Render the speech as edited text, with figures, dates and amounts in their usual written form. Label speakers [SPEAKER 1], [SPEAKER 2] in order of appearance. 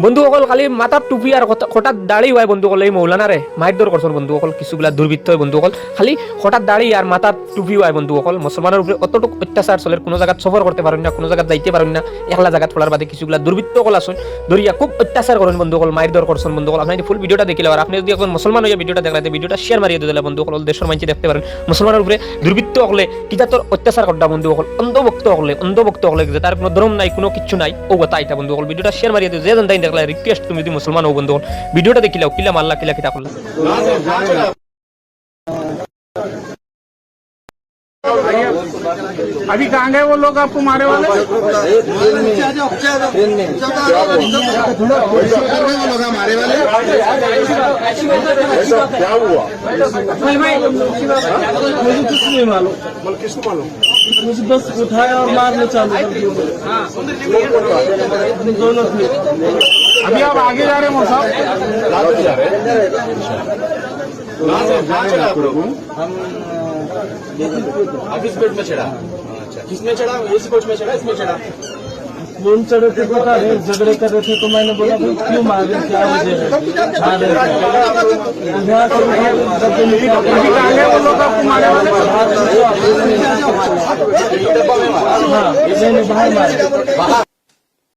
[SPEAKER 1] বন্ধুসকল খালি মাথার টুপি আর হঠাৎ দাড়ি হয় বন্ধুসকল এই মৌলানারে মারধর করছেন বন্ধুসকল কিছুগুলা দুর্বৃত্ত হয় বন্ধুসকল খালি হঠাৎ দাড়ি আর মাথার টুপি হয় বন্ধুসকল মুসলমানের উপরে অতটুকু অত্যাচার চলে কোনো জায়গায় সফর করতে পারেন না কোনো জায়গায় যাইতে পারেন না একলা জায়গা ফোলার বাদে কিছুগুলা দুর্বৃত্ত কল আসুন ধরিয়া খুব অত্যাচার করেন বন্ধুসকল মারধর করছেন বন্ধুসকল আপনি ফুল ভিডিওটা দেখিলে আর আপনি যদি এখন মুসলমান হয়ে ভিডিওটা দেখলে ভিডিওটা শেয়ার মারিয়ে দিলে বন্ধুসকল দেশের মানুষ দেখতে পারেন মুসলমানের উপরে দুর্বৃত্ত হলে কিতা তোর অত্যাচার করটা বন্ধুসকল অন্ধভক্ত হলে যে তার কোনো ধর্ম নাই কোনো কিছু নাই ও কথা এটা বন্ধুসকল ভিডিওটা শেয়ার মারিয়ে দিও যে জানতাই দেখলে রিকোয়েস্ট তুমি যদি মুসলমান হও বন্ধুসকল ভিডিওটা দেখিলাও কিলা মাল্লা কিলা কিতা করলা
[SPEAKER 2] अभी कहाँ गए वो लोग आपको मारे वाले? मारे वाले क्या हुआ? मुझे कुछ नहीं मालूम। किसको मालूम? मुझे बस उठाया और मारने चालू कर दिया। दोनों थे। अभी आप आगे जा रहे हैं साहब? हम ऑफिस कोर्ट में चढ़ा। अच्छा किसमें चढ़ा? इस कोर्ट में चढ़ा इसमें चढ़ा? फोन चढ़े थे पता है झगड़े कर रहे थे तो मैंने बोला भाई क्यों मार रहे क्या वजह है हाँ बाहर मारे